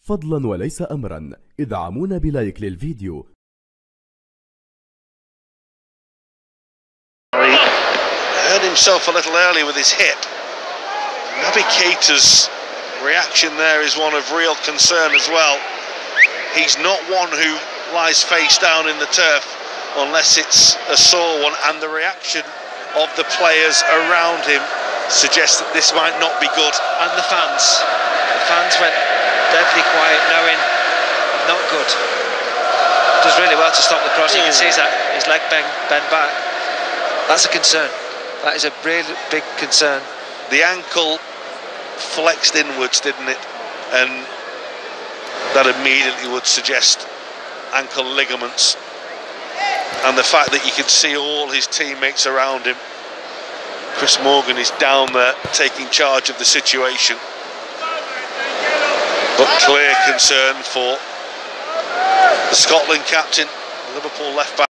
فضلا وليس أمرا ادعمونا بلايك للفيديو. Hurt himself a little early with his hip. Naby Keita's reaction there is one of real concern as well. He's not one who lies face down in the turf unless it's a sore one, and the reaction of the players around him suggests that this might not be good. And the fans went deadly quiet, knowing not good. Does really well to stop the cross. You can see his leg bend back. That's a concern. That is a really big concern. The ankle flexed inwards, didn't it? And that immediately would suggest ankle ligaments. And the fact that you can see all his teammates around him. Chris Morgan is down there taking charge of the situation. But clear concern for the Scotland captain, Liverpool left back.